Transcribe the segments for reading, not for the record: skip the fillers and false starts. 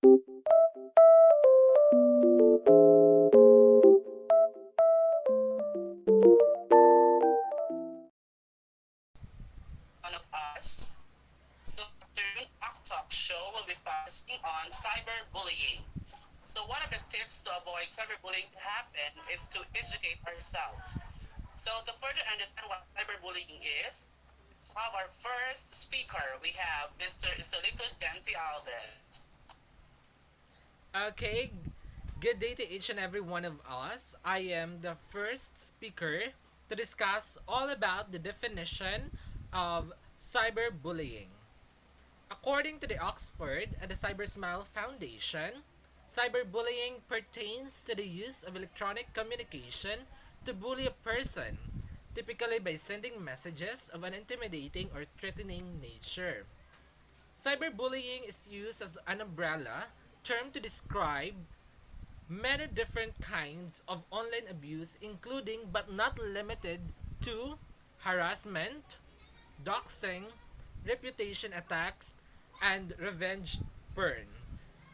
One of us. So afternoon talk show will be focusing on cyberbullying. So one of the tips to avoid cyberbullying to happen is to educate ourselves. So to further understand what cyberbullying is, to have our first speaker, we have Mr. Estelito D, ALBES. Okay, good day to each and every one of us. I am the first speaker to discuss all about the definition of cyberbullying. According to the Oxford and the Cybersmile Foundation, cyberbullying pertains to the use of electronic communication to bully a person, typically by sending messages of an intimidating or threatening nature. Cyberbullying is used as an umbrella term to describe many different kinds of online abuse, including but not limited to harassment, doxing, reputation attacks, and revenge porn.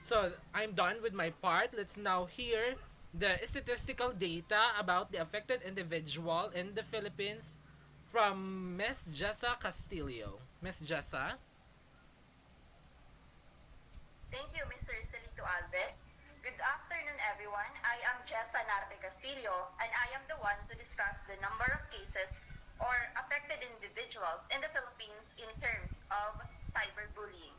So I'm done with my part. Let's now hear the statistical data about the affected individual in the Philippines from Ms. Jessa Castillo. Ms. Jessa? Thank you, Mr. Estelito Albert. Good afternoon, everyone. I am Jessa N Castillo, and I am the one to discuss the number of cases or affected individuals in the Philippines in terms of cyberbullying.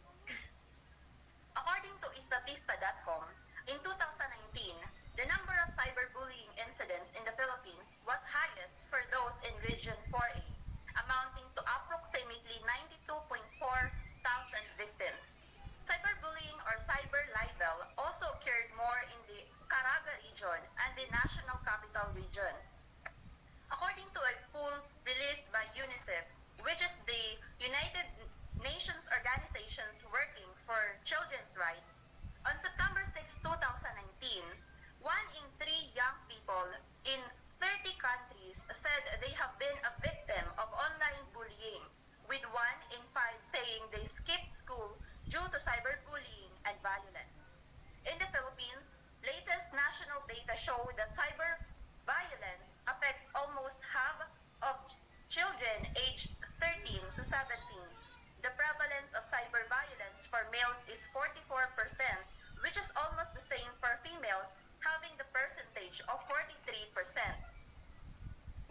According to Statista.com, in 2019, the number of cyberbullying incidents in the Philippines was highest for those in Region 4A, amounting to approximately 92.4 thousand victims. Cyberbullying or cyber libel also occurred more in the Caraga region and the National Capital Region. According to a poll released by UNICEF, which is the United Nations organizations working for children's rights, on September 6, 2019, 1 in 3 young people in 30 countries said they have been a victim of online bullying, with 1 in 5 saying they skipped school due to cyberbullying and violence. In the Philippines, latest national data show that cyber violence affects almost half of children aged 13 to 17. The prevalence of cyber violence for males is 44%, which is almost the same for females, having the percentage of 43%.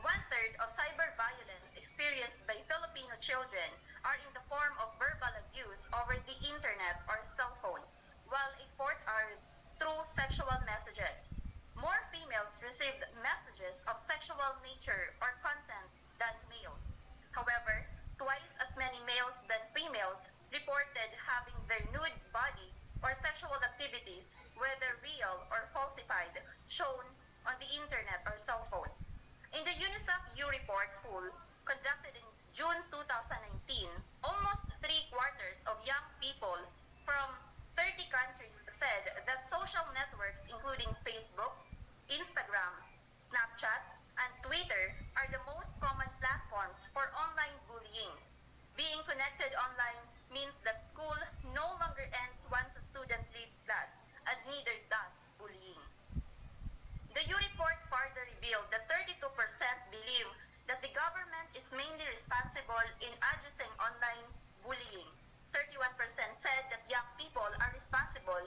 One-third of cyber violence experienced by Filipino children are in the form of verbal abuse over the internet or cell phone, while a fourth are through sexual messages. More females received messages of sexual nature or content than males. However, twice as many males than females reported having their nude body or sexual activities, whether real or falsified, shown on the internet or cell phone. In the UNICEF U Report poll conducted in June 2019, almost three-quarters of young people from 30 countries said that social networks including Facebook, Instagram, Snapchat, and Twitter are the most common platforms for online bullying. Being connected online means that school no longer ends once a student leaves class, and neither does bullying. The U report further revealed that 32% believe that the government is mainly responsible in addressing online bullying. 31% said that young people are responsible,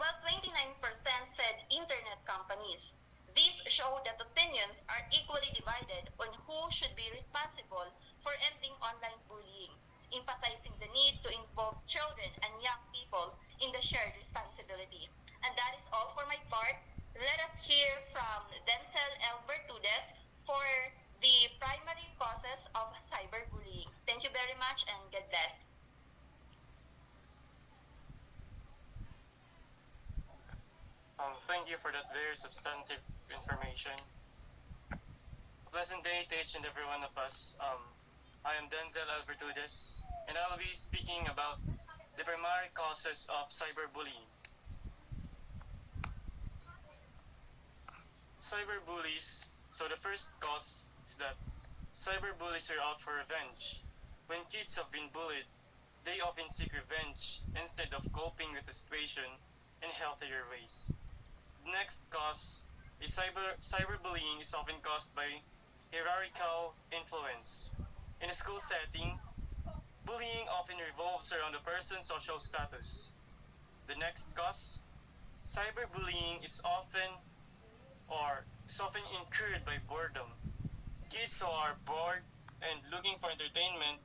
while 29% said internet companies. These show that opinions are equally divided on who should be responsible for ending online bullying, emphasizing the need to involve children and young people in the shared responsibility. And that is all for my part. Let us hear from Denzel L VIRTUDES for the primary causes of cyberbullying. Thank you very much and God bless. Thank you for that very substantive information. Pleasant day to each and every one of us. I am Denzel L VIRTUDES, and I'll be speaking about the primary causes of cyberbullying. Cyberbullies. So the first cause is that cyberbullies are out for revenge. When kids have been bullied, they often seek revenge instead of coping with the situation in healthier ways. The next cause is cyberbullying is often caused by hierarchical influence. In a school setting, bullying often revolves around a person's social status. The next cause, cyberbullying is often incurred by boredom. Kids who are bored and looking for entertainment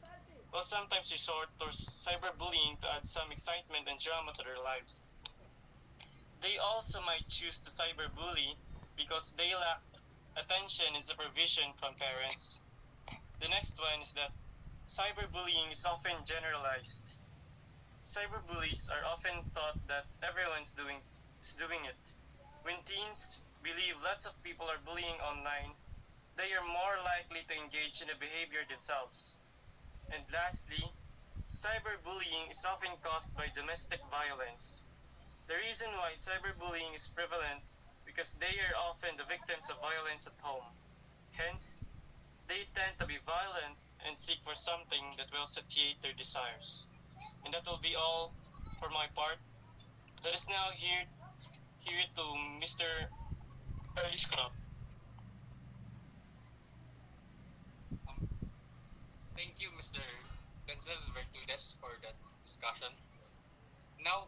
will sometimes resort to cyberbullying to add some excitement and drama to their lives. They also might choose to cyberbully because they lack attention and supervision from parents. The next one is that cyberbullying is often generalized. Cyberbullies are often thought that is doing it. When teens believe lots of people are bullying online, they are more likely to engage in the behavior themselves. And lastly, cyberbullying is often caused by domestic violence. The reason why cyberbullying is prevalent because they are often the victims of violence at home. Hence, they tend to be violent and seek for something that will satiate their desires. And that will be all for my part. Let us now hear to Mr. Erlis Jr. Um, Thank you, Mr. Denzel Virtudes, for that discussion. Now,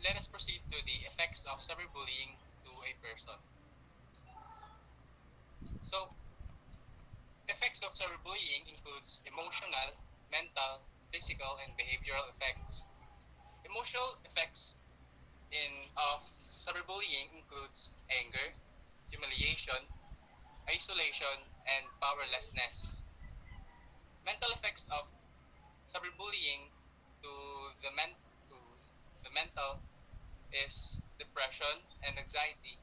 let us proceed to the effects of cyberbullying to a person. So, effects of cyberbullying includes emotional, mental, physical, and behavioral effects. Emotional effects of cyberbullying includes anger, humiliation, isolation, and powerlessness. Mental effects of cyberbullying to the men to the mental is depression and anxiety,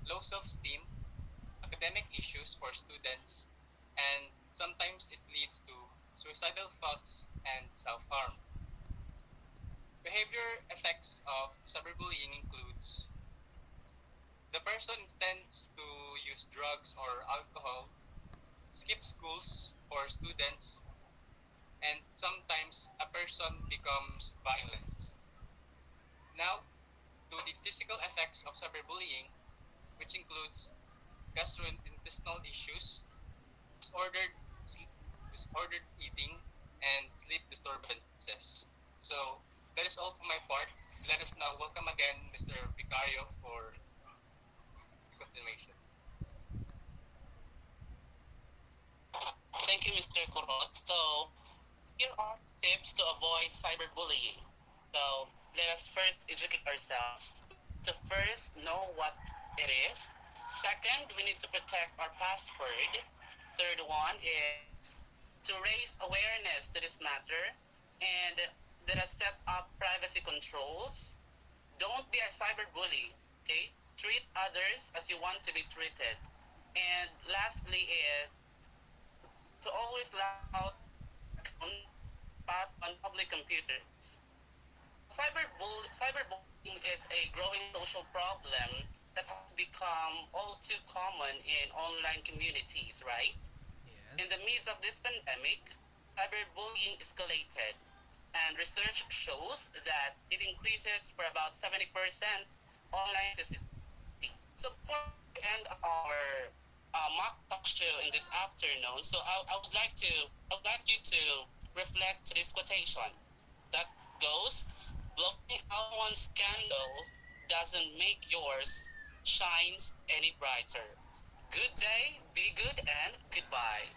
low self-esteem, academic issues for students, and sometimes it leads to suicidal thoughts and self-harm. Behavior effects of cyberbullying includes the person tends to use drugs or alcohol, skip schools for students, and sometimes a person becomes violent. Now, to the physical effects of cyberbullying, which includes gastrointestinal issues, disordered disordered eating, and sleep disturbances. So that is all for my part. Let us now welcome again Mr. Vicario for continuation. Thank you, Mr. Corot. So, here are tips to avoid cyberbullying. So, let us first educate ourselves. To first know what it is. Second, we need to protect our password. Third one is to raise awareness to this matter. And let us set up privacy controls. Don't be a cyberbully, okay? Treat others as you want to be treated. And lastly is to always log out account pass on public computers. Cyberbullying is a growing social problem that has become all too common in online communities, right? In the Yes. midst of this pandemic, cyberbullying escalated, and research shows that it increases for about 70% online toxicity. So before we end our mock talk show in this afternoon, so I would like you to reflect to this quotation that goes, blowing out one's candle doesn't make yours shines any brighter. Good day, be good, and goodbye.